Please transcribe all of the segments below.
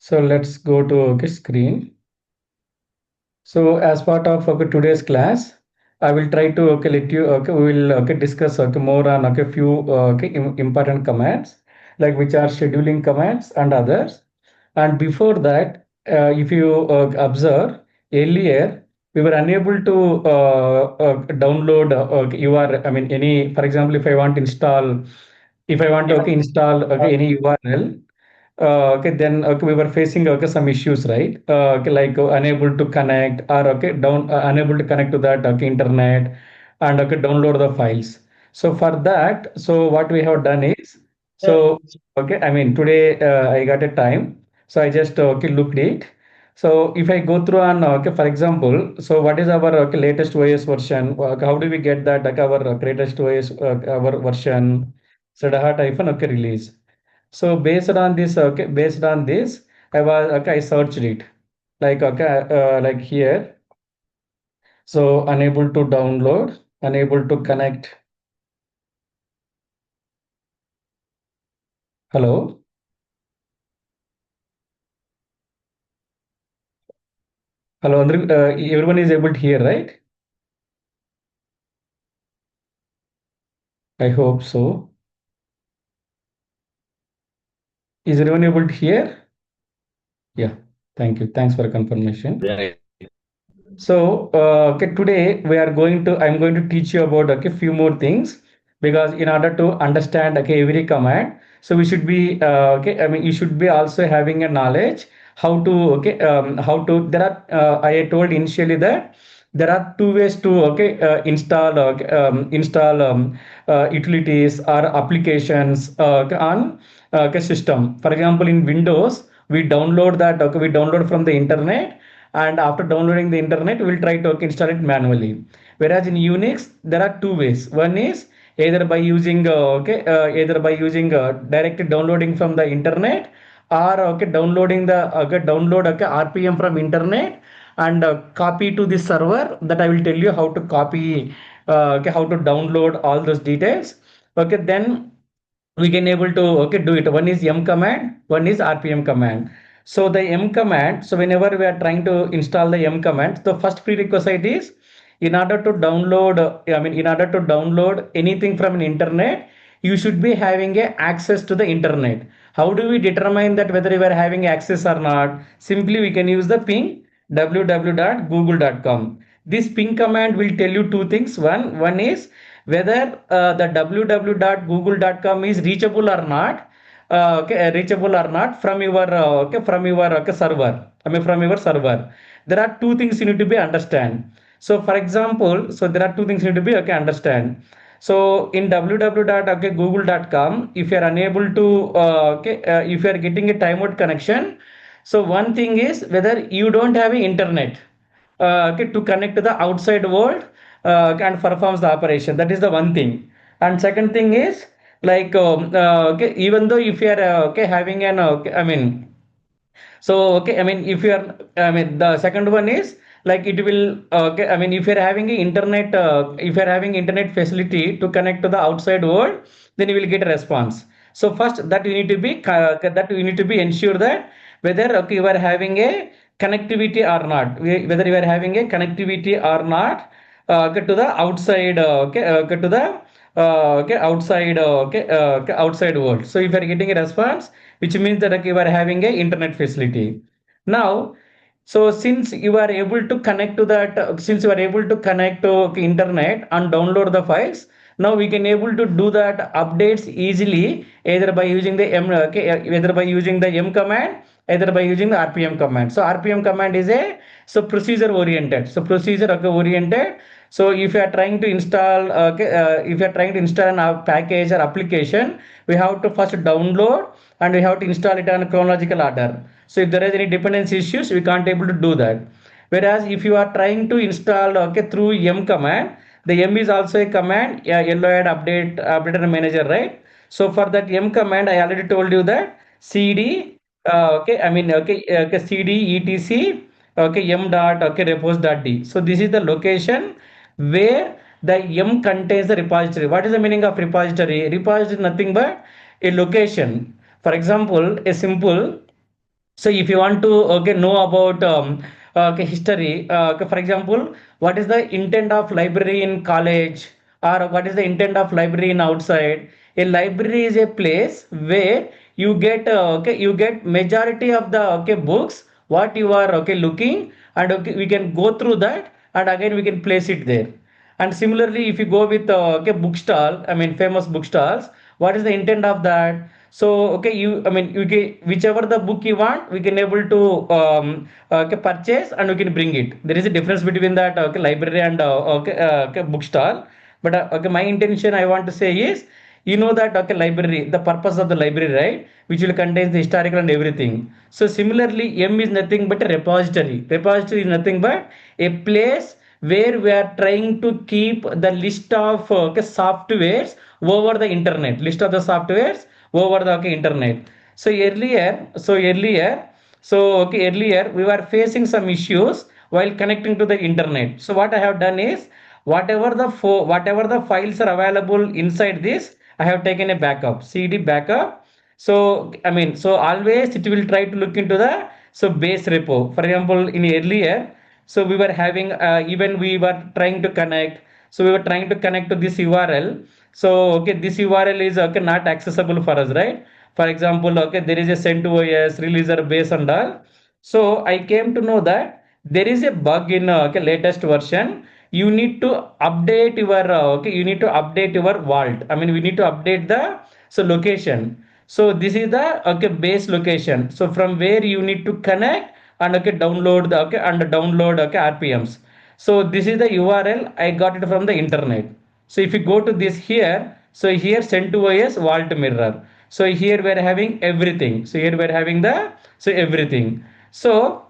So let's go to screen. So as part of today's class, I will try to let you we will discuss more on few important commands like which are scheduling commands and others. And before that, if you observe earlier, we were unable to download URL. I mean, any, for example, if I want to install any URL, okay, then we were facing some issues, right? Like unable to connect or unable to connect to that internet and download the files. So for that, so what we have done is, so I mean today I got a time, so I just looked it. So if I go through and for example, so what is our latest OS version? How do we get that our latest OS our version? So the hyphen release. So based on this, I searched it like here. So unable to download, unable to connect. Hello, hello, everyone is able to hear, right? I hope so. Is everyone able to hear? Yeah, thank you. Thanks for confirmation. Right. So, today I'm going to teach you about few more things because in order to understand every command, so we should be I mean you should be also having a knowledge how to there are I told initially that there are two ways to install utilities or applications on system. For example, in Windows, we download from the internet, and after downloading the internet, we'll try to install it manually. Whereas in Unix, there are two ways. One is either by using direct downloading from the internet, or downloading the download RPM from internet and copy to the server. That I will tell you how to copy, how to download all those details. Okay, then we can able to do it. One is M command, one is RPM command. So the M command, so whenever we are trying to install the M command, the first prerequisite is in order to download in order to download anything from an internet, you should be having a access to the internet. How do we determine that whether you are having access or not? Simply we can use the ping www.google.com. This ping command will tell you two things. One is whether the www.google.com is reachable or not, reachable or not from your server. I mean from your server. There are two things you need to be understand. So for example, so there are two things you need to be understand. So in www.google.com, if you are unable to if you are getting a timeout connection, so one thing is whether you don't have internet to connect to the outside world and performs the operation. That is the one thing. And second thing is like even though if you are having an I mean so if you are, the second one is like it will I mean if you're having a internet if you're having internet facility to connect to the outside world, then you will get a response. So first that you need to be that you need to be ensure that whether you are having a connectivity or not, whether you are having a connectivity or not to the outside to the outside world. So if you are getting a response, which means that you are having a internet facility. Now, so since you are able to connect to that, since you are able to connect to internet and download the files, now we can able to do that updates easily either by using the either by using the M command, either by using the RPM command. So RPM command is a so procedure oriented. So procedure oriented. So if you are trying to install if you are trying to install a package or application, we have to first download and we have to install it on chronological order. So if there is any dependency issues, we can't able to do that. Whereas if you are trying to install through M command, the M is also a command, LOAD updater manager, right? So for that M command, I already told you that cd cd etc m dot repos dot d. So this is the location where the M contains the repository. What is the meaning of repository? Repository is nothing but a location. For example, a simple So if you want to know about history, for example, what is the intent of library in college, or what is the intent of library in outside? A library is a place where you get you get majority of the books what you are looking, and we can go through that, and again we can place it there. And similarly, if you go with bookstall, I mean famous bookstalls, what is the intent of that? So I mean you can whichever the book you want, we can able to purchase and we can bring it. There is a difference between that library and bookstall. But my intention I want to say is, that library, the purpose of the library, right, which will contain the historical and everything. So similarly, M is nothing but a repository. Repository is nothing but a place where we are trying to keep the list of softwares over the internet, list of the softwares over the internet. So earlier we were facing some issues while connecting to the internet. So what I have done is, whatever the files are available inside this, I have taken a backup, cd backup. So I mean, so always it will try to look into the base repo. For example, in earlier, so we were having even we were trying to connect, so we were trying to connect to this url. So this url is not accessible for us, right? For example, there is a CentOS releaser base and all. So I came to know that there is a bug in latest version. You need to update your you need to update your vault. I mean, we need to update the location. So this is the base location, so from where you need to connect and download the download rpms. So this is the url I got it from the internet. So if you go to this here, so here CentOS vault mirror. So here we're having everything, so here we're having the everything. So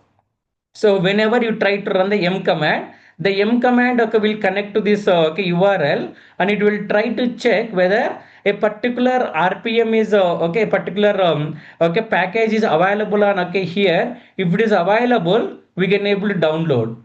whenever you try to run the m command, the m command will connect to this URL, and it will try to check whether a particular RPM is a particular package is available on here. If it is available, we can able to download.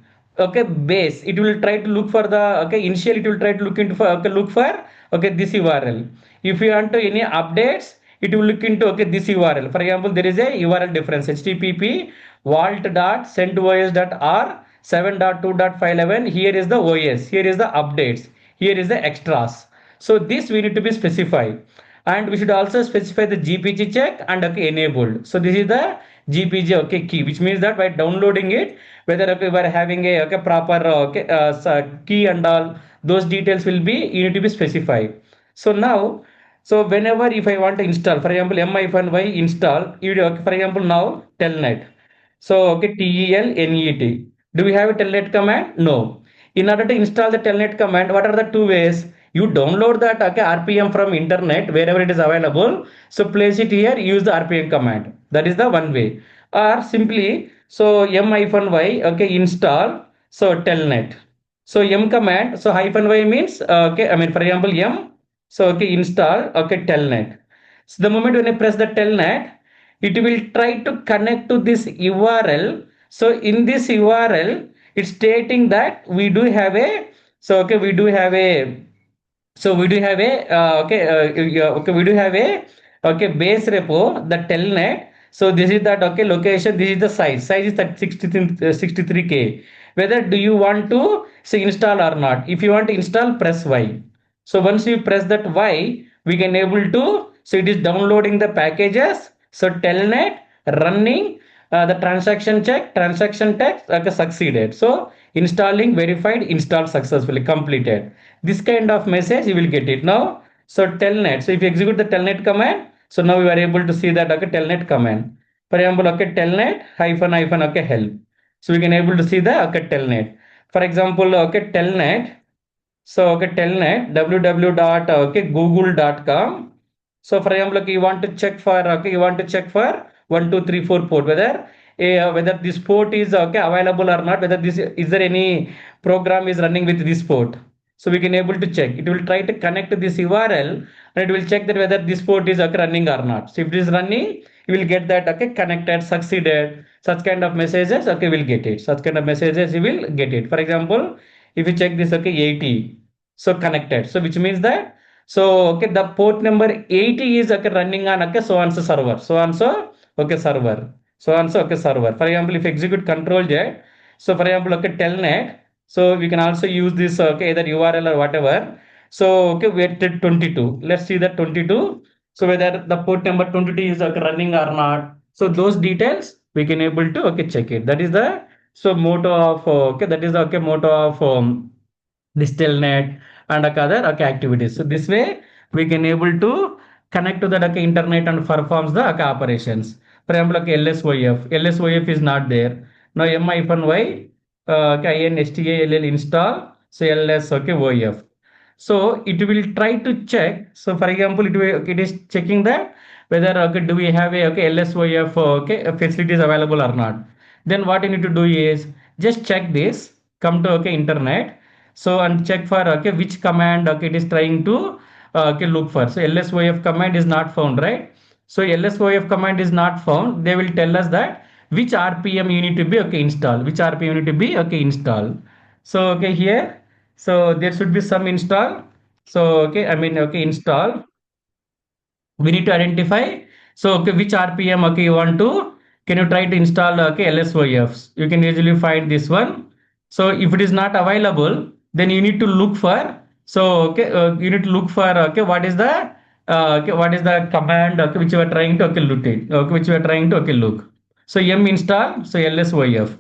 Base, it will try to look for the initially it will try to look into for look for this URL. If you want to any updates, it will look into this URL. For example, there is a URL difference, http vault.centos.r 7.2.511. Here is the OS, here is the updates, here is the extras. So this we need to be specified, and we should also specify the gpg check and enabled. So this is the gpg key, which means that by downloading it, whether we are having a proper key and all those details will be, you need to be specified. So now, so whenever if I want to install, for example, m-y install, for example, now telnet. So telnet. Do we have a telnet command? No. In order to install the telnet command, what are the two ways? You download that RPM from internet wherever it is available. So place it here, use the RPM command. That is the one way. Or simply, so m-y install, so telnet. So m command, so -y means I mean, for example, m, so install telnet. So the moment when I press the telnet, it will try to connect to this URL. So in this URL, it's stating that we do have a, so we do have a, so we do have a we do have a base repo, the telnet. So this is that location, this is the size is that 63k. Whether do you want to say install or not? If you want to install, press y. So once you press that y, we can able to, so it is downloading the packages. So telnet running, the transaction text succeeded. So installing verified, install successfully completed. This kind of message you will get it now. So telnet. So if you execute the telnet command, so now you are able to see that telnet command. For example, telnet help. So we can able to see the telnet. For example, telnet. So telnet www.google.com. So for example, you want to check for 1 2 3 4 port, whether this port is available or not, whether this is there any program is running with this port. So we can able to check. It will try to connect to this URL, and it will check that whether this port is running or not. So if it is running, you will get that connected, succeeded. Such kind of messages will get it. Such kind of messages you will get it. For example, if you check this 80, so connected. So which means that, so the port number 80 is running on so and so server, so and so server. So answer okay server. For example, if execute control j, so for example, okay telnet, so we can also use this okay either URL or whatever. So okay we are at 22. Let's see that 22. So whether the port number 22 is okay, running or not. So those details we can able to okay check it. That is the so motto of okay that is the okay motto of this telnet and other okay, activities. So this way we can able to connect to the okay, internet and performs the okay, operations. For example, okay, LSOF is not there. Now M-Y okay, INSTALL install so ls okay OF. So it will try to check. So for example, it is checking that whether okay, do we have a okay, LSOF okay, facilities available or not. Then what you need to do is just check this, come to okay internet, so and check for okay which command okay it is trying to okay look for. So lsof command is not found, right? So lsof command is not found. They will tell us that which rpm you need to be okay install, which rpm you need to be okay install. So okay here, so there should be some install. So okay, I mean okay install, we need to identify. So okay which rpm okay you want to, can you try to install okay lsofs, you can usually find this one. So if it is not available, then you need to look for, so okay you need to look for okay what is the okay what is the command okay which you are trying to okay look it, okay which you are trying to okay look. So yum install so lsof,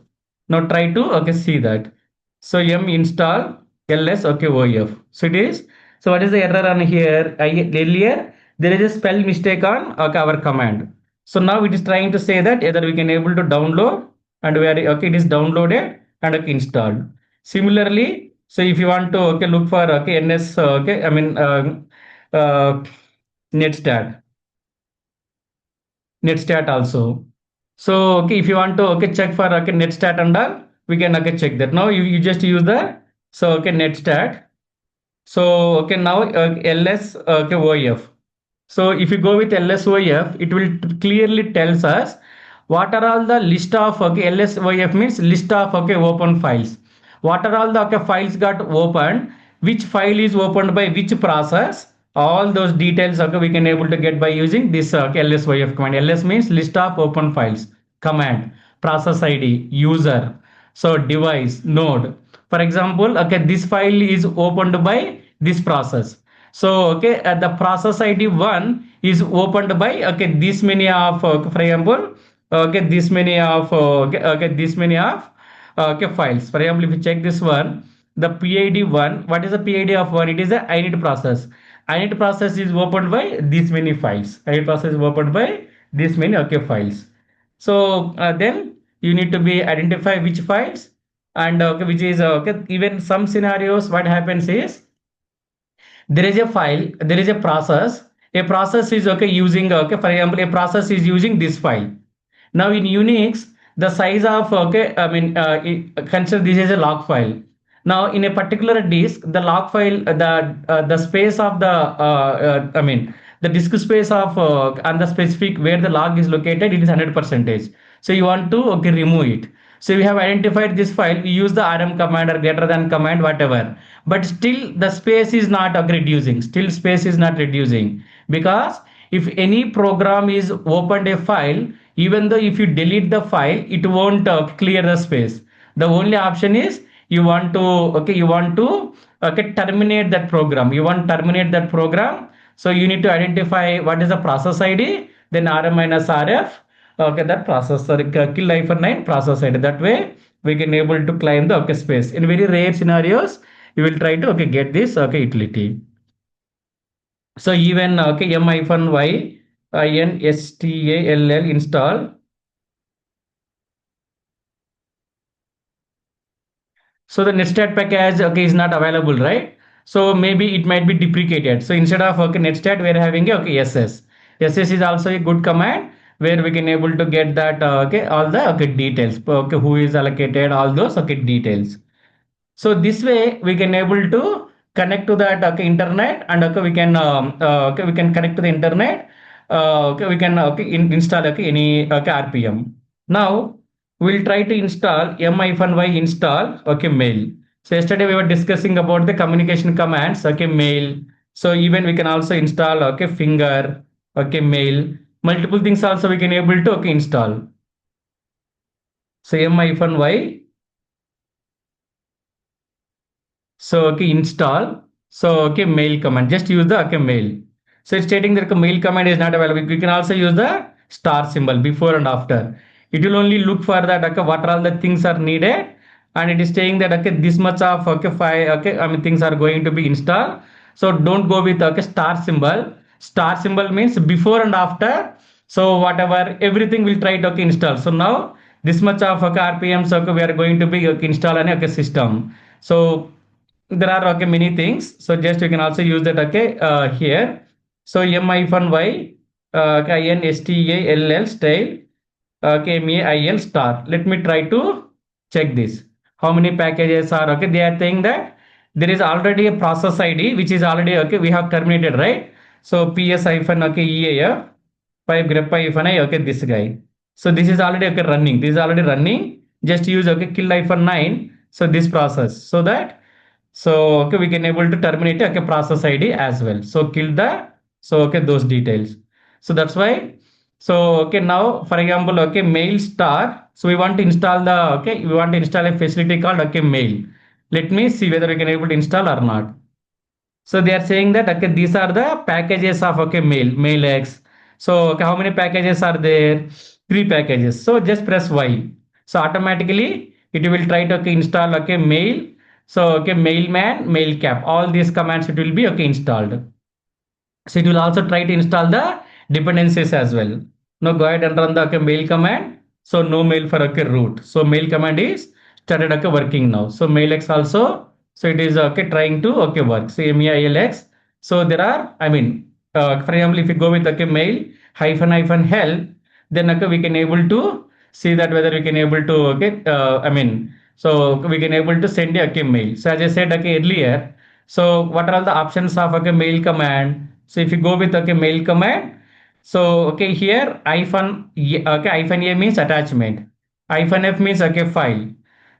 now try to okay see that. So yum install ls okay of, so it is. So what is the error on here? Earlier there is a spell mistake on okay, our command. So now it is trying to say that either we can able to download, and where okay it is downloaded and okay installed. Similarly, so if you want to okay look for okay ns okay I mean uh, netstat, netstat also. So okay if you want to okay check for okay netstat and all, we can okay check that. Now you just use the so okay netstat. So okay now ls okay OF. So if you go with LSOF, it will clearly tells us what are all the list of okay, LSOF means list of okay open files. What are all the okay files got opened? Which file is opened by which process? All those details okay we can able to get by using this okay, LSOF command. LS means list of open files. Command, process ID, user, so device, node. For example, okay, this file is opened by this process. So okay, the process ID one is opened by okay this many of for example okay this many of this many of okay files. For example, if you check this one, the PID one, what is the PID of one? It is a init process. Init process is opened by this many files. Init process is opened by this many okay files. So then you need to be identify which files, and okay which is okay, even some scenarios what happens is there is a file, there is a process is okay using okay for example a process is using this file. Now in Unix, the size of okay, I mean, consider this as a log file. Now in a particular disk, the log file, the space of the, I mean, the disk space of and the specific where the log is located, it is 100%. So you want to okay remove it. So we have identified this file. We use the rm command or greater than command, whatever. But still the space is not reducing. Still space is not reducing, because if any program is opened a file, even though if you delete the file, it won't clear the space. The only option is you want to okay you want to okay terminate that program, you want to terminate that program. So you need to identify what is the process ID, then rm minus rf, okay that process, sorry, kill -9 process ID. That way we can able to claim the okay space. In very rare scenarios you will try to okay get this okay utility. So even okay m-y install install. So the netstat package okay is not available, right? So maybe it might be deprecated. So instead of okay netstat, we are having a okay ss. Ss is also a good command where we can able to get that okay all the okay details. Okay, who is allocated, all those okay details. So this way we can able to connect to that okay internet, and okay we can okay we can connect to the internet. Okay we can okay install okay any okay rpm. Now we'll try to install m-y install okay mail. So yesterday we were discussing about the communication commands okay mail. So even we can also install okay finger okay mail. Multiple things also we can able to okay install. So m-y, so okay, install. So okay, mail command. Just use the okay mail. So it's stating that the mail command is not available. You can also use the star symbol before and after. It will only look for that okay, what all the things are needed, and it is saying that okay, this much of okay file okay, I mean things are going to be installed. So don't go with okay star symbol. Star symbol means before and after. So whatever everything will try to okay, install. So now this much of okay, RPM so okay, we are going to be okay, install an okay system. So there are okay many things, so just you can also use that okay here. So m-y install style okay mail star. Let me try to check this, how many packages are okay. They are saying that there is already a process id which is already okay, we have terminated, right? So ps hyphen okay eaf 5 grep hyphen I okay, this guy. So this is already okay running, this is already running. Just use okay kill hyphen 9, so this process, so that so okay, we can able to terminate okay process ID as well. So kill the, so okay those details. So that's why. So okay, now for example okay mail star. So we want to install the okay, we want to install a facility called okay mail. Let me see whether we can able to install or not. So they are saying that okay, these are the packages of okay mail X. So okay, how many packages are there? Three packages. So just press Y. So automatically it will try to okay, install okay mail. So okay, mailman, mailcap. All these commands it will be okay installed. So it will also try to install the dependencies as well. Now go ahead and run the okay, mail command. So no mail for okay root. So mail command is started okay working now. So mailx also. So it is okay trying to okay work. So mailx. So there are, I mean, for example, if you go with okay mail hyphen help, then okay we can able to see that whether we can able to okay I mean, so we can able to send a okay mail. So as I said okay earlier, so what are all the options of okay mail command? So if you go with okay mail command, so okay here okay hyphen a means attachment, hyphen f means okay file.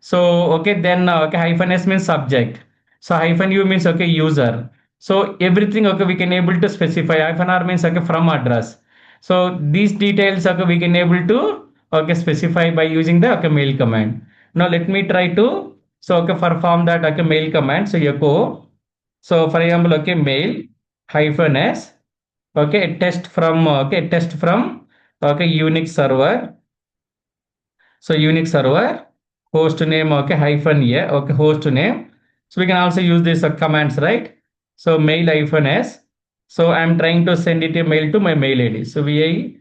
So okay then okay hyphen s means subject. So hyphen u means okay user. So everything okay we can able to specify. Hyphen r means okay from address. So these details okay we can able to okay specify by using the okay mail command. Now let me try to so okay perform that okay mail command. So echo, so for example, okay, mail hyphen s, okay, test from okay Unix server. So Unix server host name okay hyphen a okay host name. So we can also use this commands, right? So mail hyphen s. So I'm trying to send it a mail to my mail ID. So vi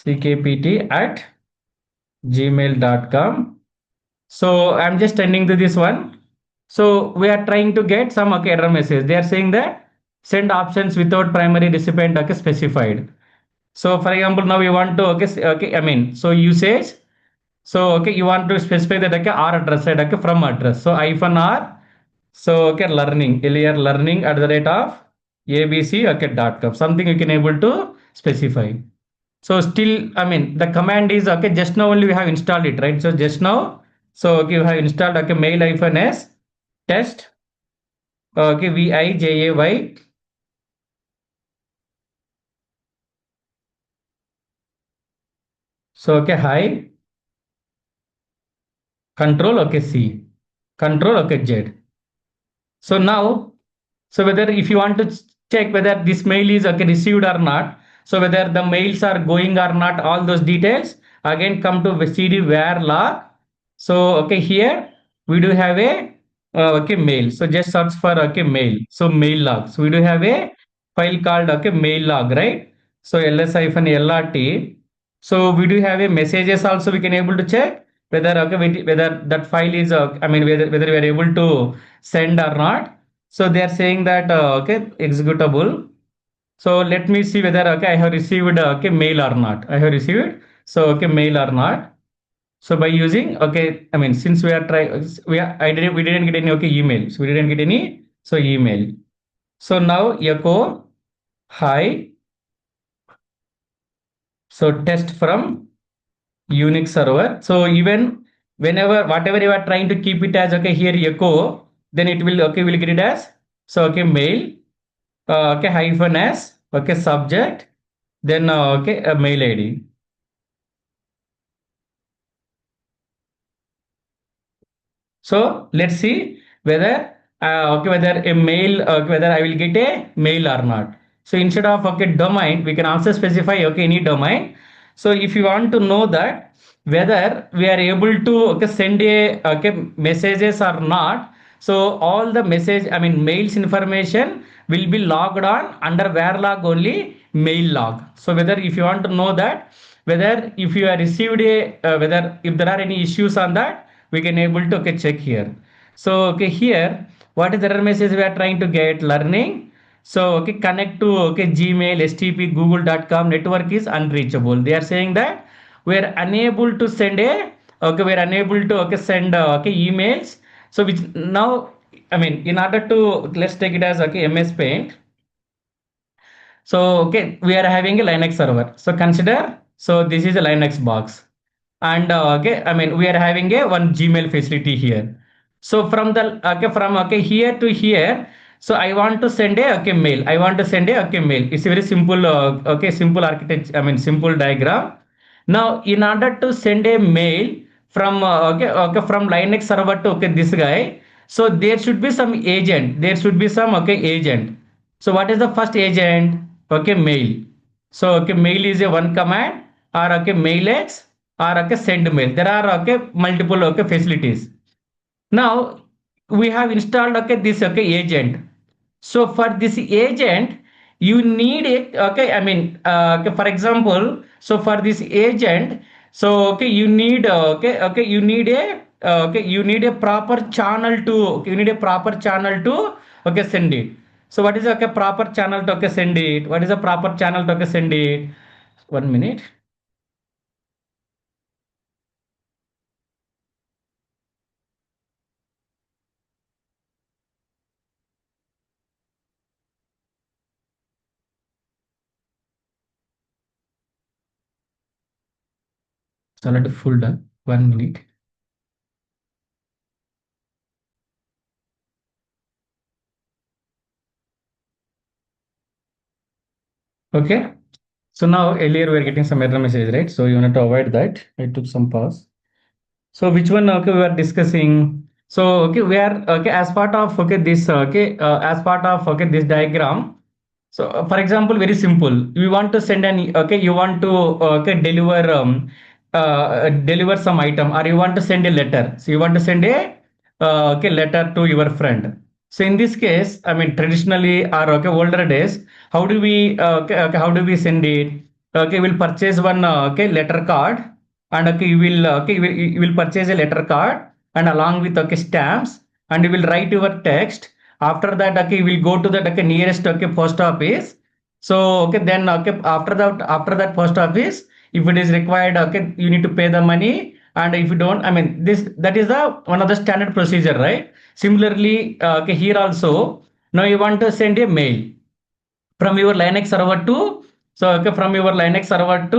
ckpt at gmail.com. So I'm just sending to this one. So we are trying to get some okay, error message. They are saying that send options without primary recipient okay, specified. So for example, now we want to okay, I mean, so usage. So okay, you want to specify that okay, R address right, okay, from address. So hyphen R. So okay, learning at the rate of abc okay dot com. Something you can able to specify. So still, I mean, the command is okay. Just now only we have installed it, right? So just now, so okay, we have installed okay mail hyphen s test okay vijay. So okay hi control okay c control okay z. So now, so whether if you want to check whether this mail is okay received or not, so whether the mails are going or not, all those details again come to cd where log. So okay here we do have a okay mail. So just search for okay mail. So mail log. So we do have a file called okay mail log, right? So ls-lrt. So we do have a messages also we can able to check whether okay whether that file is I mean whether we are able to send or not. So they are saying that okay executable. So let me see whether okay I have received okay mail or not. I have received so okay mail or not. So by using okay, I mean since we are trying we didn't get any okay email. So we didn't get any so email. So now echo hi. So test from Unix server. So even whenever whatever you are trying to keep it as okay here echo, then it will okay will get it as so okay mail okay hyphen s okay subject then a mail ID. So let's see whether whether a mail whether I will get a mail or not. So instead of domain, we can also specify any domain. So if you want to know that whether we are able to send a messages or not, so all the message, I mean mails information will be logged on under where log only mail log. So whether if you want to know that whether if you are received a whether if there are any issues on that, we can able to check here. So here what is the error message we are trying to get? Learning. So connect to Gmail, STP, Google.com network is unreachable. They are saying that we are unable to send a we are unable to emails. So which now, I mean, in order to, let's take it as MS Paint. So we are having a Linux server. So consider, so this is a Linux box, and I mean we are having a one Gmail facility here. So from the from here to here, so I want to send a mail. I want to send a mail. It's a very simple simple architecture. I mean simple diagram. Now in order to send a mail from from Linux server to this guy, so there should be some agent. There should be some agent. So what is the first agent? Mail. So mail is a one command, or mailx, or send mail. There are multiple facilities. Now we have installed this agent. So for this agent, you need it. I mean for example, so for this agent, so you need you need a you need a proper channel to, you need a proper channel to send it. So what is proper channel to send it? What is a proper channel to send it? 1 minute. It's already full done. 1 minute. Okay. So now earlier we were getting some error message, right? So you want to avoid that. I took some pause. So which one we are discussing? So we are as part of this as part of this diagram. So for example, very simple. You want to send an you want to deliver deliver some item, or you want to send a letter. So you want to send a letter to your friend. So in this case, I mean traditionally or older days, how do we how do we send it? We'll purchase one letter card, and you will purchase a letter card, and along with stamps, and you will write your text. After that you will go to the nearest post office. So then after that post office, if it is required, you need to pay the money. And if you don't, I mean this, that is the one of the standard procedure, right? Similarly here also, now you want to send a mail from your Linux server to, so from your Linux server to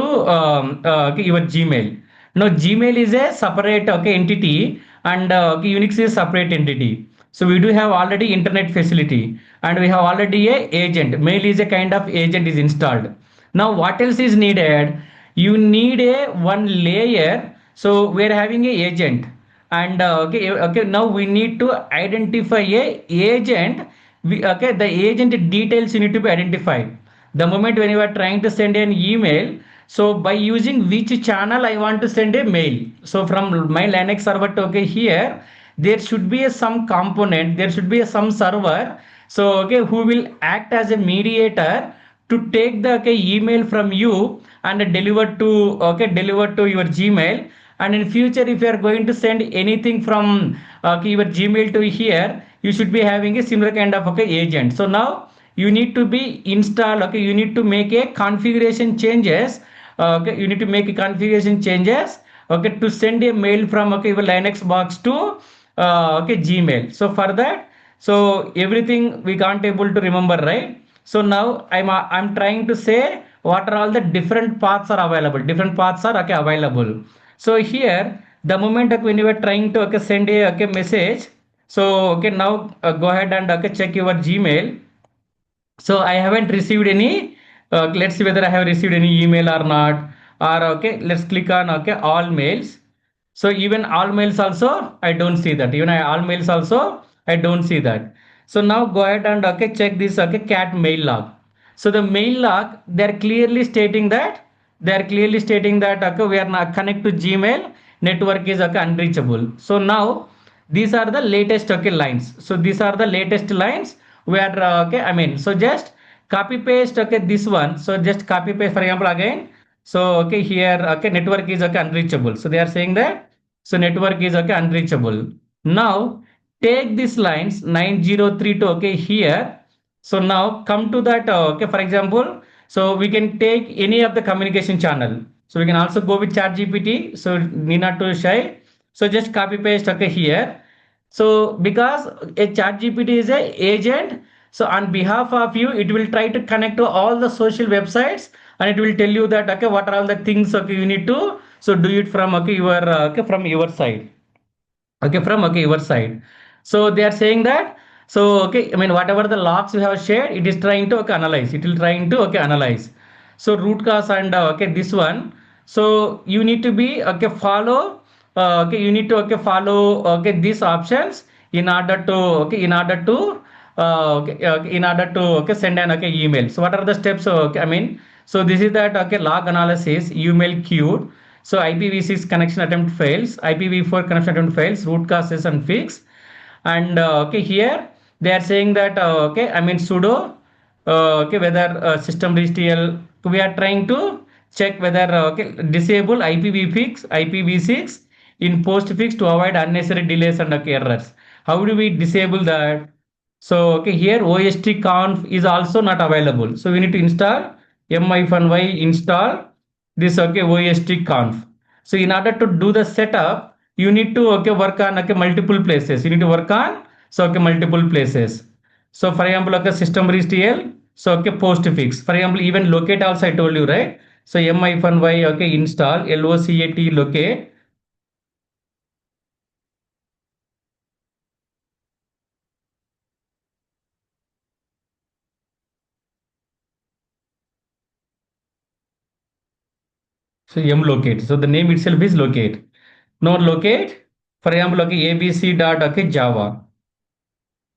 your Gmail. Now Gmail is a separate entity, and Unix is a separate entity. So we do have already internet facility, and we have already a agent. Mail is a kind of agent is installed. Now what else is needed? You need a one layer. So we are having a agent, and now we need to identify a agent. The agent details you need to be identified. The moment when you are trying to send an email, so by using which channel I want to send a mail. So from my Linux server to here, there should be some component, there should be some server, so who will act as a mediator to take the email from you and deliver to deliver to your Gmail. And in future, if you are going to send anything from your Gmail to here, you should be having a similar kind of agent. So now you need to be installed, you need to make a configuration changes, you need to make a configuration changes to send a mail from your Linux box to Gmail. So for that, so everything we can't able to remember, right? So now I'm trying to say what are all the different paths are available. Different paths are available. So here, the moment when you are trying to send a message, so now go ahead and check your Gmail. So I haven't received any Let's see whether I have received any email or not. Or okay, let's click on okay all mails. So even all mails also I don't see that. Even all mails also I don't see that. So now go ahead and okay check this okay cat mail log. So the mail log they're clearly stating that okay we are not connect to Gmail, network is okay unreachable. So now these are the latest okay lines. So these are the latest lines where okay I mean so just copy paste okay this one. So just copy paste for example again. So okay here okay network is okay unreachable. So they are saying that so network is okay unreachable. Now take these lines 903 to okay here. So now come to that okay for example so we can take any of the communication channel. So we can also go with chat GPT. So need not to shy. So just copy paste okay here. So because a chat GPT is a agent, so on behalf of you, it will try to connect to all the social websites and it will tell you that okay, what are all the things okay you need to so do it from okay your okay from your side okay from okay your side. So they are saying that so okay I mean whatever the logs you have shared it is trying to okay analyze it will trying to okay analyze. So root cause and okay this one. So you need to be okay follow okay you need to okay follow okay these options in order to okay in order to okay send an okay email. So what are the steps okay I mean so this is that okay log analysis email queued. So IPv6 connection attempt fails, IPv4 connection attempt fails, root causes and fix. And okay, here they are saying that okay, I mean sudo okay whether system.htl we are trying to check whether okay disable IPv6 in postfix to avoid unnecessary delays and okay, errors. How do we disable that? So okay here OST-conf is also not available. So we need to install m-y install this okay OST-conf. So in order to do the setup, you need to okay work on okay multiple places. You need to work on so okay multiple places. So for example, okay system.htl, so okay postfix. For example, even locate also I told you right. So m-y okay install locat locate. So mlocate. So the name itself is locate. Now locate. For example, okay abc dot okay java.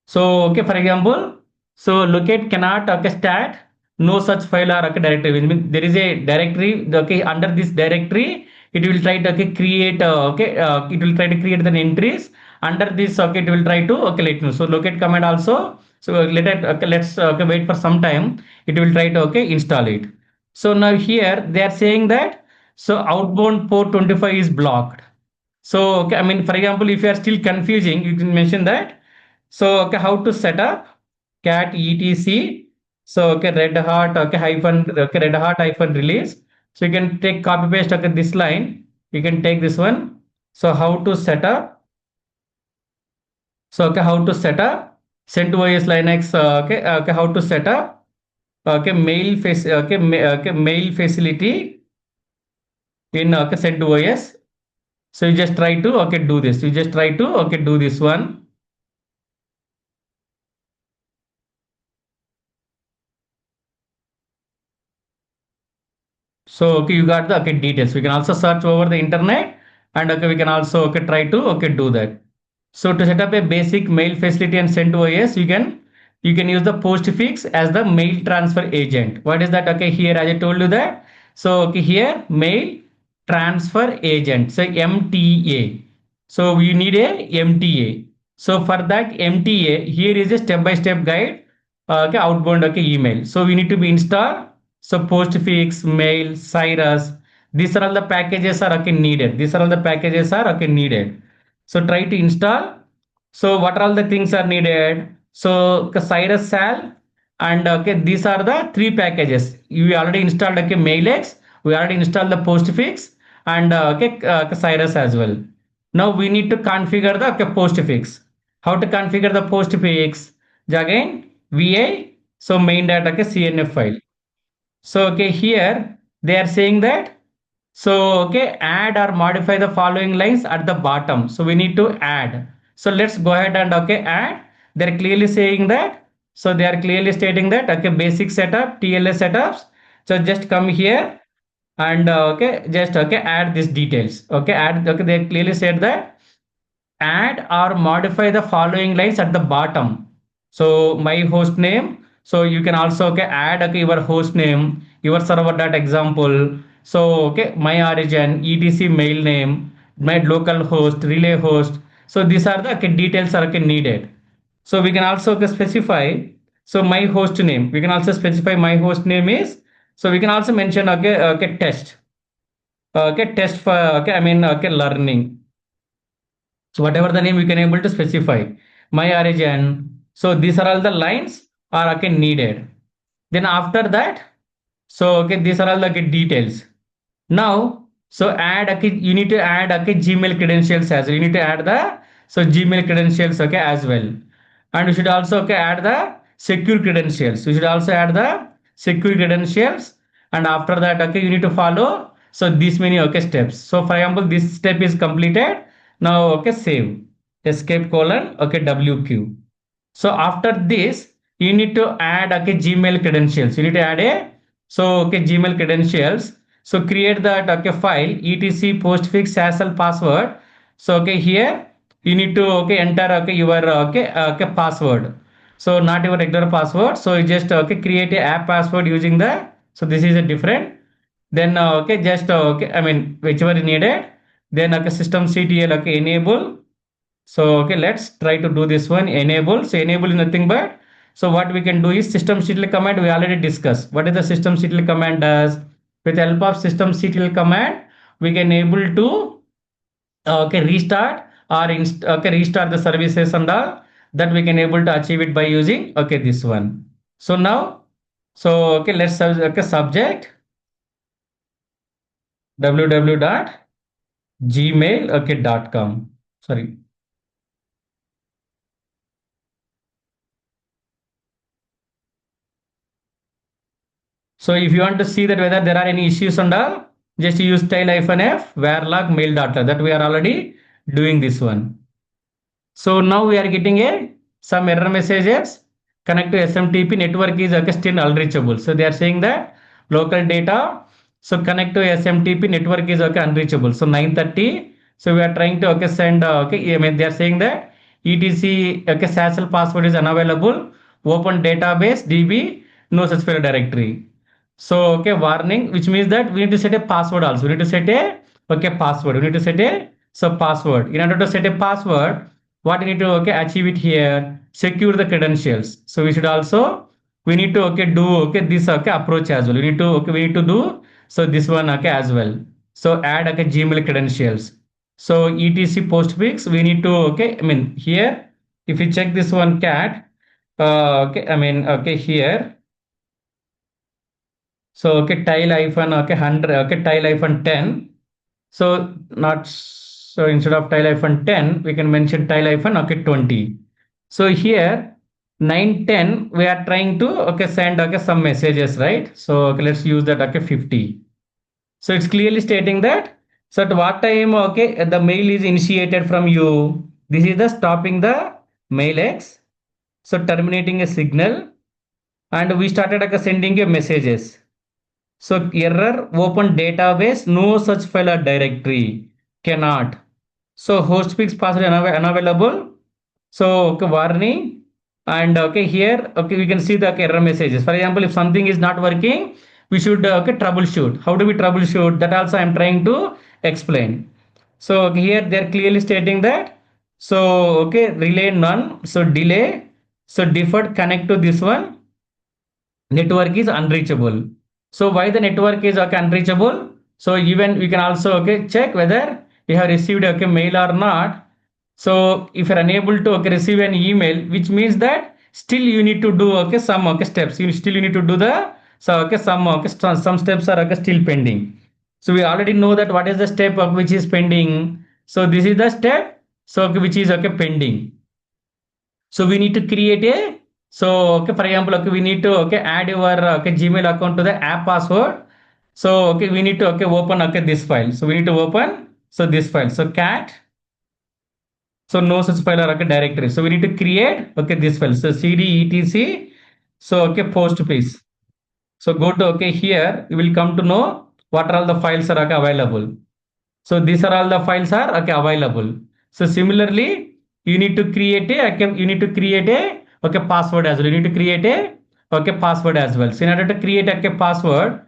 So, okay, for example, so locate cannot okay stat no such file or okay directory. Which means there is a directory. Okay, under this directory, it will try to okay create okay it will try to create the entries under this. Okay, it will try to okay let you know. So locate command also. So let it okay let's okay wait for some time. It will try to okay install it. So now here they are saying that so outbound port 25 is blocked. So okay, I mean for example, if you are still confusing, you can mention that. So okay, how to set up cat etc. So okay, red hat okay hyphen okay red hat hyphen release. So you can take copy paste okay this line. You can take this one. So how to set up? So okay, how to set up? CentOS Linux okay okay how to set up? Okay okay mail facility in okay CentOS. So you just try to okay do this. You just try to okay do this one. So okay, you got the okay details. We can also search over the internet, and okay, we can also okay try to okay do that. So to set up a basic mail facility and send to OS, you can use the postfix as the mail transfer agent. What is that? Okay, here as I told you that. So okay, here mail transfer agent. So MTA. So we need a MTA. So for that MTA, here is a step-by-step guide. Okay, outbound okay email. So we need to be installed. So postfix, mail, Cyrus. These are all the packages are okay needed. These are all the packages are okay needed. So try to install. So what are all the things are needed? So Cyrus Sal and okay these are the three packages. You already installed okay Mailx. We already installed the postfix and okay Cyrus as well. Now we need to configure the okay, postfix. How to configure the postfix? Again VI so main data okay CNF file. So okay here they are saying that so okay add or modify the following lines at the bottom. So we need to add. So let's go ahead and okay add. They're clearly saying that. So they are clearly stating that okay basic setup TLS setups. So just come here and just add these details. Okay, add. Okay, they clearly said that add or modify the following lines at the bottom. So my host name. So you can also add your host name, your server dot example. So my origin, etc mail name, my local host, relay host. So these are the details are needed. So we can also specify. So my host name. We can also specify my host name is. So we can also mention test. Test for learning. So whatever the name we can able to specify. My origin. So these are all the lines are needed. Then after that, so these are all the details. Now, so add you need to add Gmail credentials as well. You need to add the so Gmail credentials as well. And you should also add the secure credentials. You should also add the secure credentials. And after that, you need to follow so these many steps. So for example, this step is completed. Now save escape colon WQ. So after this, you need to add Gmail credentials. You need to add a so Gmail credentials. So create that file etc postfix hassle password. So here you need to enter your password. So not your regular password. So you just create a app password using the. So this is a different. Then just I mean whichever needed. Then systemctl enable. So let's try to do this one. Enable. So enable is nothing but so what we can do is systemctl command we already discussed. What is the systemctl command does? With the help of systemctl command, we can able to restart or restart the services and all that we can able to achieve it by using this one. So now so let's have subject www.gmail.com. Sorry. So if you want to see that whether there are any issues and all, just use tail-f varlog mail.log that we are already doing this one. So now we are getting a some error messages connect to SMTP network is still unreachable. So they are saying that local data so connect to SMTP network is unreachable. So 9:30. So we are trying to send I mean they are saying that etc SASL password is unavailable. Open database DB no such file directory. So warning, which means that we need to set a password also. We need to set a password. We need to set a so password. In order to set a password, what we need to achieve it here? Secure the credentials. So we should also we need to do this approach as well. We need to do so this one as well. So add Gmail credentials. So etc postfix we need to I mean here if you check this one cat I mean here so tile hyphen 100 tile hyphen 10. So not so instead of tile hyphen 10, we can mention tile hyphen 20. So here 9:10 we are trying to send some messages, right? So let's use that 50. So it's clearly stating that so at what time the mail is initiated from you. This is the stopping the mail X. So terminating a signal and we started sending a messages. So error open database, no such file or directory cannot. So hostfix password unavailable. So warning and here we can see the error messages. For example, if something is not working, we should troubleshoot. How do we troubleshoot? That also I am trying to explain. So here they are clearly stating that. So relay none. So delay. So deferred connect to this one network is unreachable. So why the network is unreachable? So even we can also check whether you have received mail or not. So if you're unable to receive an email, which means that still you need to do some steps. You still you need to do the so some steps are still pending. So we already know that what is the step which is pending. So this is the step so which is pending. So we need to create a so for example we need to add your Gmail account to the app password. So we need to open this file. So we need to open so this file. So cat so no such file or directory. So we need to create this file. So cd etc so post piece. So go to okay here, you will come to know what are all the files are okay, available. So these are all the files are okay, available. So similarly, you need to create a okay, you need to create a okay password as well. You need to create a okay password as well. So in order to create a okay password,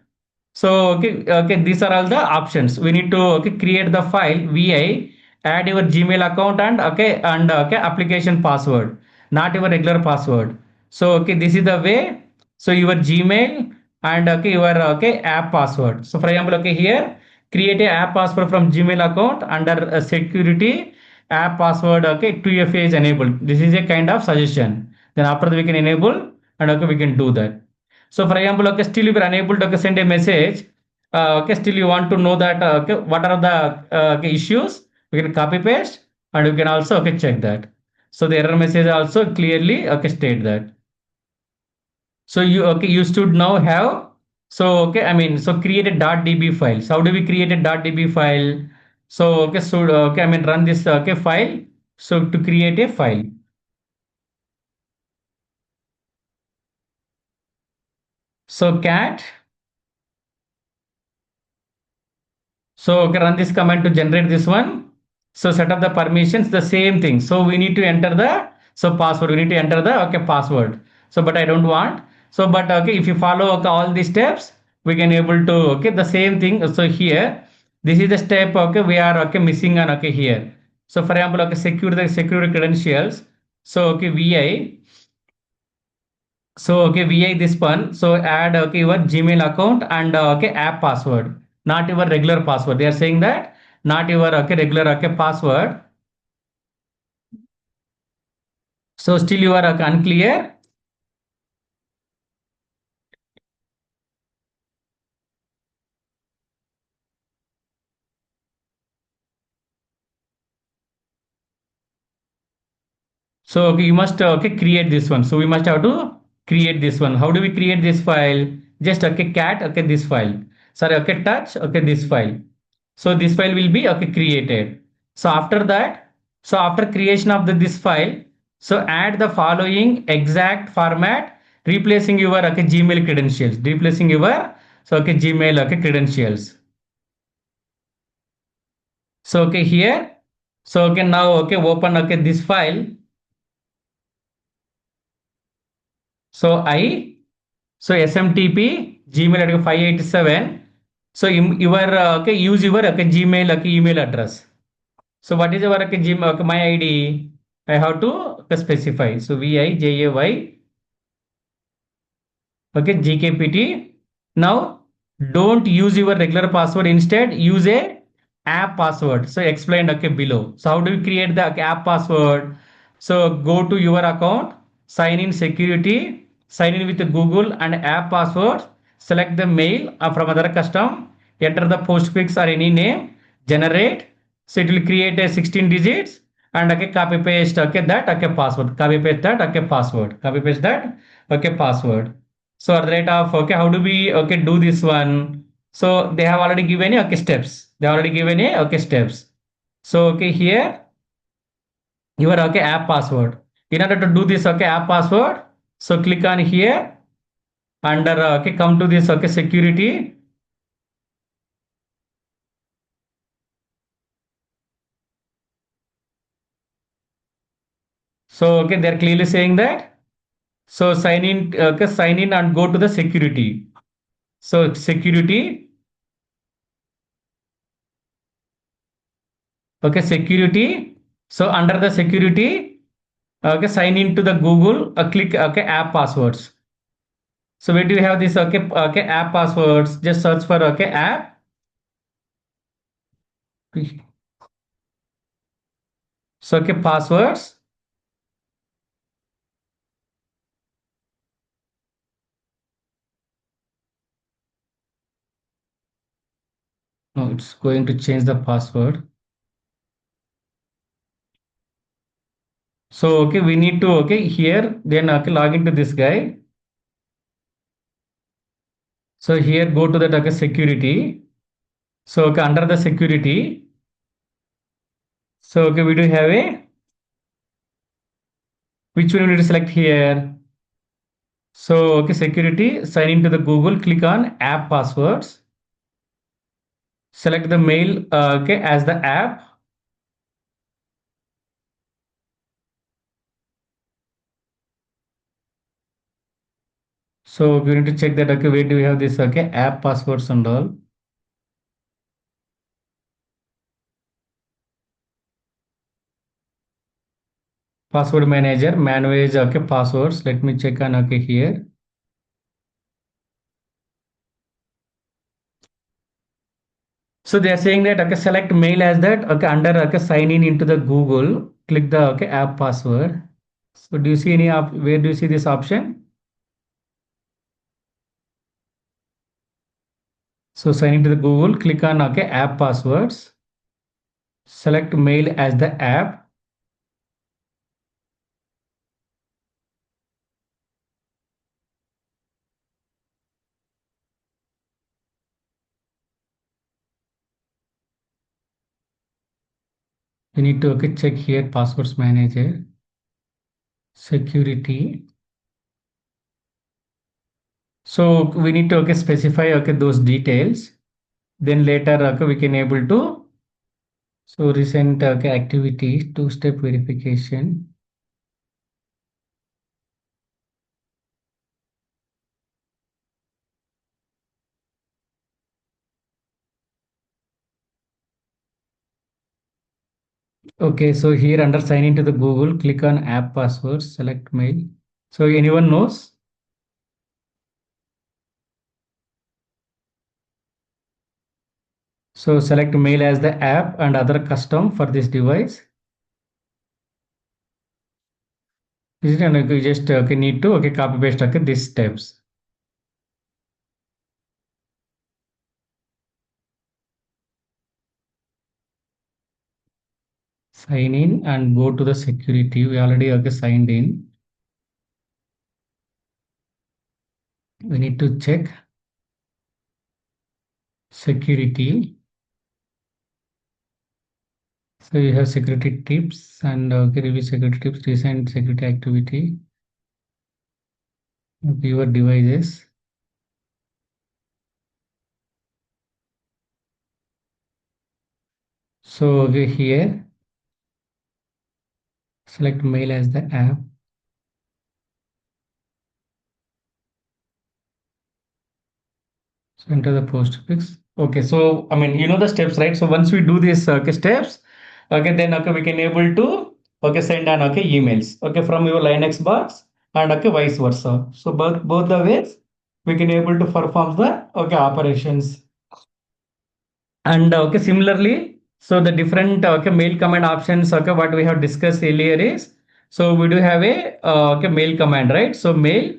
so okay, these are all the options. We need to okay create the file vi, add your Gmail account and okay application password, not your regular password. So okay, this is the way. So your Gmail and okay your okay app password. So for example, okay here create a app password from Gmail account under security app password okay 2FA is enabled. This is a kind of suggestion. Then after that we can enable and okay we can do that. So for example, okay, still you are unable to okay, send a message. Okay, still you want to know that okay, what are the okay, issues? We can copy paste and we can also okay check that. So the error message also clearly okay state that. So you should now have so okay I mean so create a .db file. So how do we create a .db file? So okay I mean run this okay file. So to create a file. So cat. So okay, run this command to generate this one. So set up the permissions, the same thing. So we need to enter the so password. We need to enter the okay password. So but I don't want. So but okay, if you follow okay, all these steps, we can able to okay the same thing. So here, this is the step okay we are okay missing on okay here. So for example, okay secure the secure credentials. So okay vi. So okay, VI this one. So add okay your Gmail account and okay app password, not your regular password. They are saying that not your okay regular okay password. So still you are okay, unclear. So okay, you must okay create this one. So we must have to create this one. How do we create this file? Just okay cat okay this file. Sorry okay touch okay this file. So this file will be okay created. So after that, so after creation of this file, so add the following exact format, replacing your okay Gmail credentials, replacing your so okay Gmail okay credentials. So okay here, so okay now okay open okay this file. So I so SMTP Gmail at 587. So your okay use your okay Gmail okay email address. So what is our okay, Gmail okay, my ID? I have to okay, specify. So VIJAY okay GKPT. Now don't use your regular password. Instead use a app password. So explained okay below. So how do you create the okay, app password? So go to your account, sign in security, sign in with Google and app password. Select the mail from other custom. Enter the postfix or any name. Generate. So it will create a 16 digits and okay copy paste okay that okay password. Copy paste that okay password. Copy paste that okay password. So at the rate of okay, how do we okay do this one? So they have already given a okay steps. They already given a okay steps. So okay here your okay app password. In order to do this okay app password, so click on here under okay come to this okay security. So okay they're clearly saying that. So sign in okay sign in and go to the security. So security okay security. So under the security okay sign into the Google click okay app passwords. So where do you have this okay app passwords? Just search for okay app. So okay passwords. No, it's going to change the password. So okay, we need to okay here then okay log into this guy. So here go to that okay security. So okay under the security. So okay we do have a which one we need to select here. So, okay, security, sign into the Google, click on app passwords, select the mail, okay, as the app. So we need to check that, okay, where do we have this, okay, app passwords and all. Password manager, manage, okay, passwords. Let me check on, okay, here. So they are saying that, okay, select mail as that, okay, under, okay, sign in into the Google, click the, okay, app password. So do you see any op where do you see this option? So sign into the Google, click on, okay, app passwords, select mail as the app. You need to, okay, check here passwords manager, security. So we need to, okay, specify, okay, those details. Then later, okay, we can able to, so recent, okay, activity, two-step verification. Okay, so here under sign into the Google, click on app passwords, select mail. So anyone knows? So select mail as the app and other custom for this device. This is okay, you just, okay, need to, okay, copy paste, okay, these steps. Sign in and go to the security. We already, okay, signed in. We need to check security. So you have security tips and, okay, review security tips, recent security activity, your devices. So okay, here select mail as the app. So enter the postfix. Okay, so I mean, you know the steps, right? So once we do these, okay, steps, okay, then, okay, we can able to, okay, send an, okay, emails, okay, from your Linux box and, okay, vice versa. So both the ways we can able to perform the, okay, operations. And, okay, similarly, so the different, okay, mail command options, okay, what we have discussed earlier is, so we do have a, okay, mail command, right? So mail,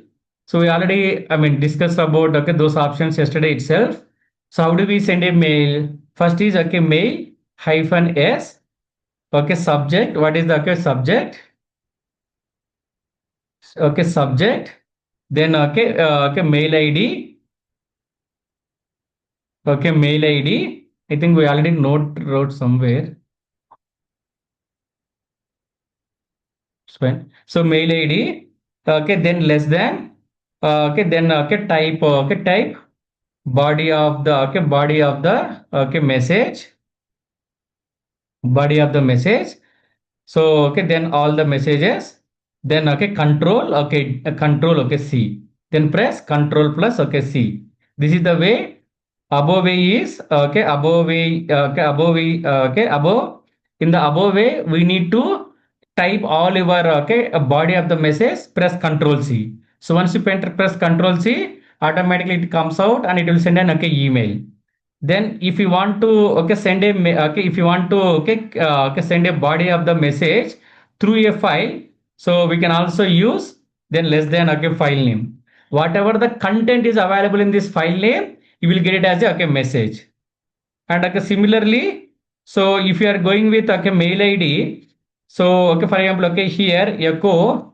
so we already, I mean, discussed about, okay, those options yesterday itself. So how do we send a mail? First is, okay, mail hyphen s, okay, subject. What is the, okay, subject? Okay, subject. Then, okay, okay, mail ID. Okay, mail ID. I think we already wrote somewhere. Fine. So mail ID, okay, then less than, okay, then, okay, type, okay, type body of the, okay, body of the, okay, message, body of the message. So, okay, then all the messages, then, okay, control, okay, control, okay, C. Then press control plus, okay, C. This is the way above way is, okay, above way, okay, above way, okay, above. In the above way, we need to type all your, okay, body of the message, press control C. So once you press control C, automatically it comes out and it will send an, okay, email. Then if you want to, okay, send a okay, if you want to, okay, okay, send a body of the message through a file, so we can also use then less than, okay, file name. Whatever the content is available in this file name, you will get it as a, okay, message. And, okay, similarly, so if you are going with, okay, mail ID, so, okay, for example, okay, here echo,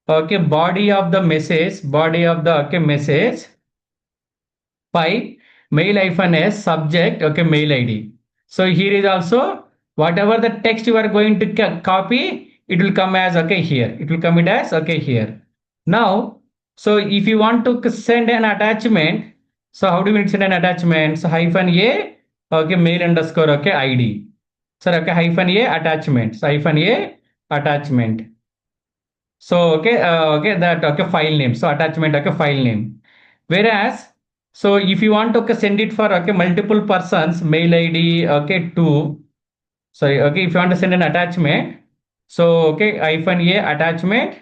okay, body of the message, body of the, okay, message, pipe mail hyphen s subject, okay, mail id. So here is also whatever the text you are going to copy, it will come as, okay, here, it will come it as, okay, here. Now So if you want to send an attachment, so how do we send an attachment? So hyphen a, okay, mail underscore, okay, ID. So okay, hyphen a attachment. So hyphen a attachment. So okay, okay, that okay file name. So attachment, okay, file name. Whereas, so if you want to okay, send it for okay multiple persons, mail ID, okay, to sorry, okay, if you want to send an attachment, so okay, hyphen a attachment,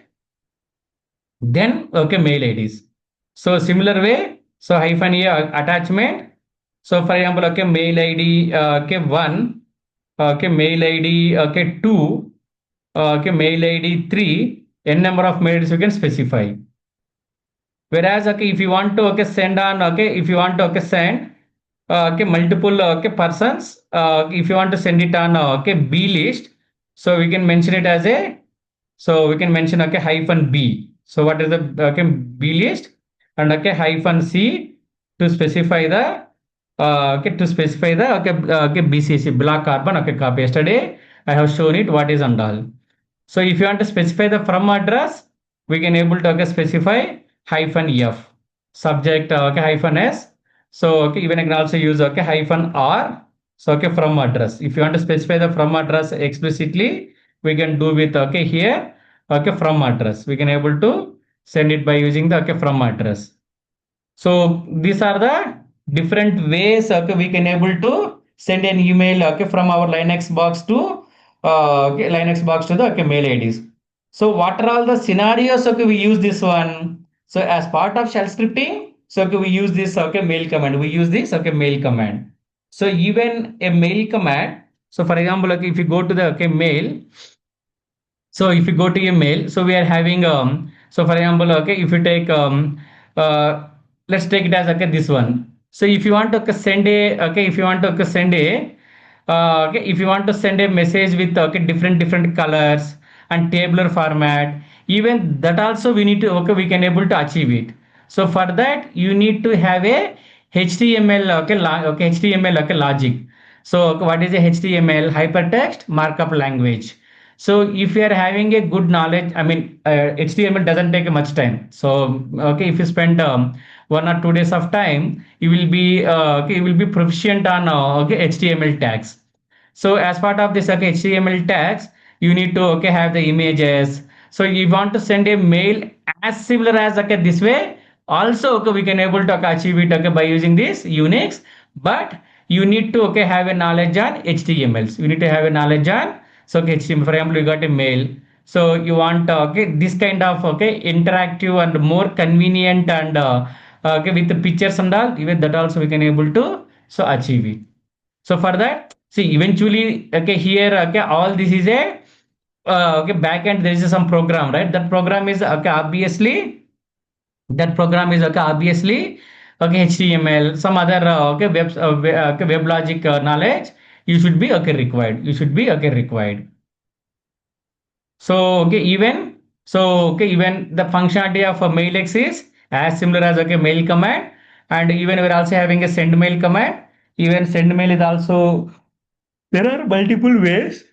then okay, mail IDs. So similar way, so hyphen a attachment. So for example, okay, mail ID, okay, one, okay, mail ID, okay, two, okay, mail ID three, n number of mails you can specify. Whereas okay, if you want to okay send on okay, if you want to okay send okay multiple okay persons, if you want to send it on okay B list, so we can mention it as a so we can mention okay hyphen B. So what is the okay B list and okay hyphen C to specify the okay to specify the okay okay BCC black carbon okay copy. Yesterday I have shown it what is and all. So if you want to specify the from address, we can able to okay, specify hyphen F, subject okay, hyphen S. So okay, even I can also use okay hyphen R. So okay, from address. If you want to specify the from address explicitly, we can do with okay here okay from address. We can able to send it by using the okay from address. So these are the different ways okay, we can able to send an email okay, from our Linux box to okay, Linux box to the okay, mail IDs. So what are all the scenarios okay, we use this one? So as part of shell scripting, so okay, we use this okay, mail command. We use this okay, mail command. So even a mail command. So for example, okay, if you go to the okay, mail, so if you go to email, so we are having so for example, okay, if you take uh, let's take it as okay this one. So if you want to okay, send a okay, if you want to okay, send a okay, if you want to send a message with okay different colors and tabular format, even that also we need to okay we can able to achieve it. So for that you need to have a HTML okay, okay HTML okay logic. So okay, what is a HTML hypertext markup language? So if you are having a good knowledge, I mean, HTML doesn't take much time. So okay, if you spend 1 or 2 days of time, you will be okay, you will be proficient on okay HTML tags. So as part of this okay, HTML tags, you need to okay have the images. So you want to send a mail as similar as okay this way. Also okay, we can able to okay, achieve it okay by using this Unix, but you need to okay have a knowledge on HTMLs. You need to have a knowledge on so okay, HTML. For example, you got a mail. So you want okay this kind of okay interactive and more convenient and okay with the pictures and all. Even that also we can able to so achieve it. So for that, see eventually, okay, here, okay, all this is a okay backend. There is some program, right? That program is okay. Obviously, that program is okay. Obviously, okay, HTML, some other okay okay, web logic knowledge. You should be okay required. You should be okay required. So okay, even the functionality of a mailx is as similar as okay mail command, and even we're also having a send mail command. Even send mail is also there are multiple ways.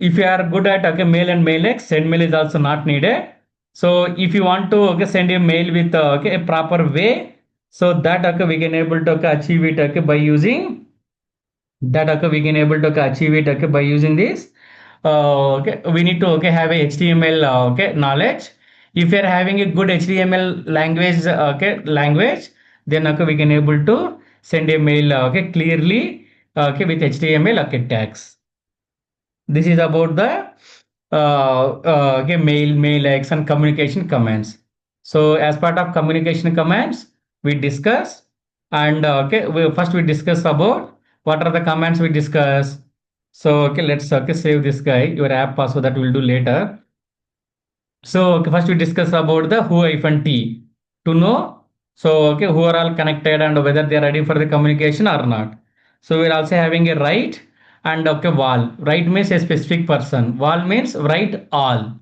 If you are good at okay, mail and mailx, send mail is also not needed. So if you want to okay, send a mail with okay, a proper way, so that okay, we can able to okay, achieve it okay, by using that okay, we can able to okay, achieve it okay, by using this. Okay, we need to okay have a HTML okay knowledge. If you are having a good HTML language okay language, then okay we can able to send a mail okay clearly okay with HTML okay tags. This is about the okay, mail X and communication commands. So as part of communication commands, we discuss and okay, first we discuss about what are the commands we discuss. So okay, let's okay save this guy. Your app password that we'll do later. So okay, first we discuss about the who-t to know so okay who are all connected and whether they are ready for the communication or not. So we're also having a write and okay val. Write means a specific person. Val means write all.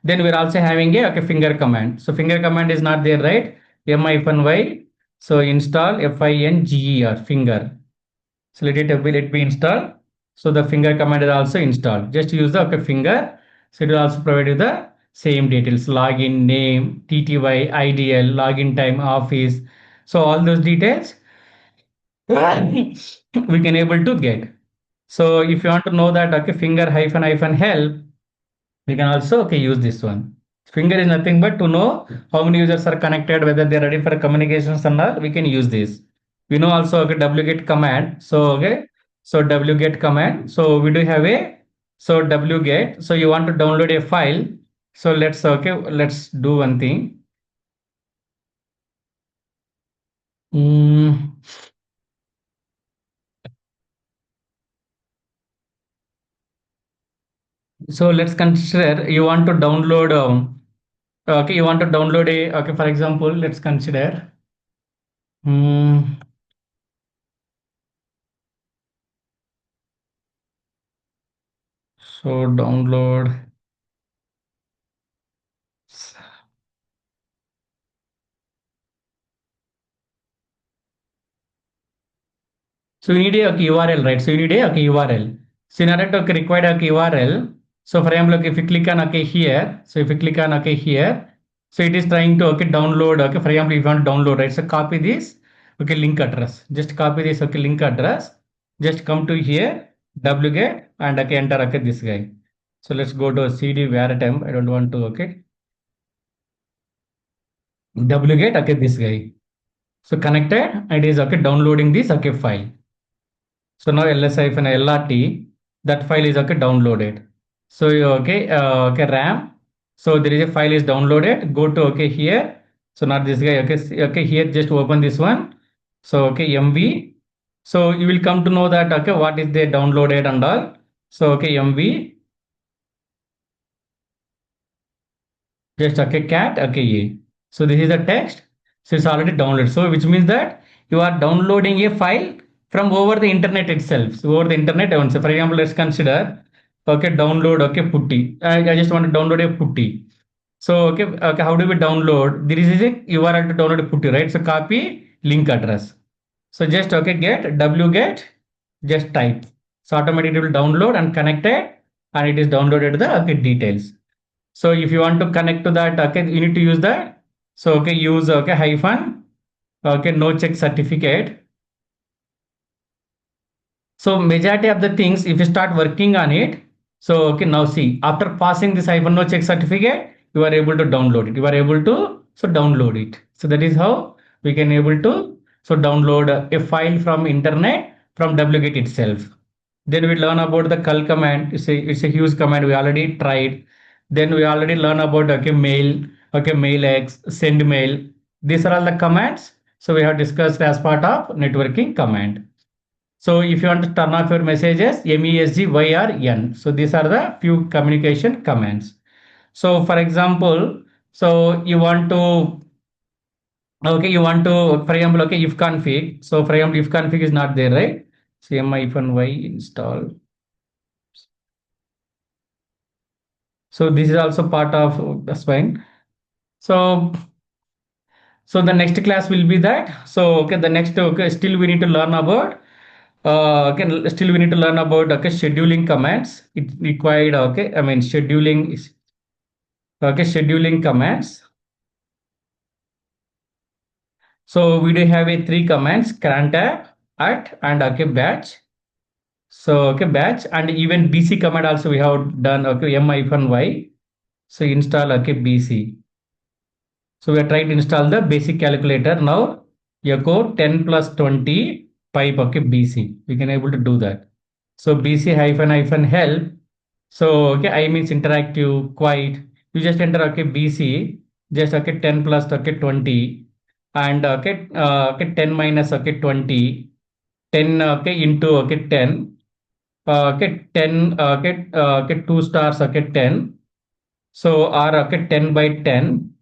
Then we're also having a okay finger command. So finger command is not there, right? M-Y. So install finger finger. So let it be installed. So the finger command is also installed. Just use the okay finger. So it will also provide you the same details, login name, TTY, IDL, login time, office. So all those details we can able to get. So if you want to know that, okay, finger hyphen hyphen help, we can also okay use this one. Finger is nothing but to know how many users are connected, whether they're ready for communications and all. We can use this. We know also okay wget command. So okay, so wget command. So we do have a so wget. So you want to download a file. So let's do one thing. Mm, so let's consider you want to download. Okay, you want to download a okay. For example, let's consider. Mm, so download. So you need a URL, right? So you need a URL. So in order to require a URL, so for example, if you click on okay here, so if you click on okay here, so it is trying to okay download. Okay, for example, if you want to download, right? So copy this okay link address. Just copy this okay link address. Just come to here, wget and okay enter okay this guy. So let's go to CD where time. I don't want to okay wget okay this guy. So connected, it is okay downloading this okay file. So now ls-lrt, that file is okay downloaded. So okay RAM. So there is a file is downloaded. Go to okay here. So not this guy. Okay, okay here just open this one. So okay MV. So you will come to know that okay what is they downloaded and all. So okay MV. Just okay cat okay a. So this is the text. So it's already downloaded. So which means that you are downloading a file from over the internet itself. So over the internet, I want to say, for example, let's consider okay download okay putty. I just want to download a putty. So okay how do we download? There is a URL to download a putty, right? So copy link address. So just okay get wget just type. So automatically it will download and connect it and it is downloaded the okay details. So if you want to connect to that, okay, you need to use that. So okay, use okay hyphen okay no check certificate. So majority of the things, if you start working on it, so okay now see after passing this hyphen no check certificate, you are able to download it. You are able to so download it. So that is how we can able to so download a file from internet from wget itself. Then we learn about the cull command. It's a huge command. We already tried. Then we already learn about okay mail, okay mailx, send mail. These are all the commands. So we have discussed as part of networking command. So if you want to turn off your messages, MESG, So these are the few communication commands. So for example, so you want to okay, you want to for example okay if config. So for example if config is not there, right? So -y install. So this is also part of that's fine. So so the next class will be that. So okay, the next okay, still we need to learn about okay, still we need to learn about okay scheduling commands. It required okay, I mean scheduling is okay scheduling commands. So we do have a three commands: cron tab, at, and okay batch. So okay batch and even BC command also we have done okay m-y. So install okay BC. So we are trying to install the basic calculator now. Echo 10 plus 20 pipe okay BC. We can able to do that. So BC hyphen hyphen help. So okay I means interactive quiet. You just enter okay BC just okay 10 plus okay 20 and okay 10 minus okay 20 10 okay into okay 10 okay 10 okay 2 stars okay 10 so or okay 10 by 10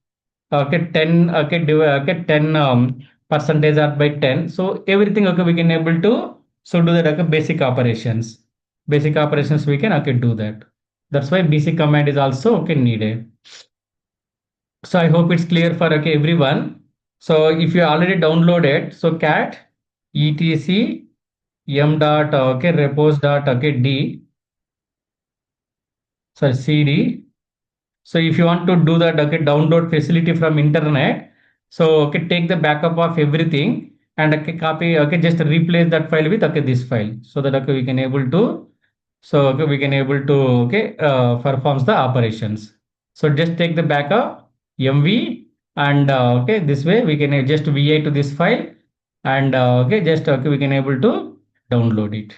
okay 10 okay okay 10 percentage are by 10 so everything okay we can able to so do that okay basic operations we can okay do that. That's why basic command is also okay needed. So I hope it's clear for okay everyone. So if you already downloaded so cat etc m dot okay repos dot okay d sorry cd So if you want to do that, okay, download facility from internet, so okay, take the backup of everything and okay, copy, okay, just replace that file with okay this file, so that okay we can able to, so okay, we can able to okay performs the operations. So just take the backup MV and okay this way we can just VI to this file and okay just okay we can able to download it.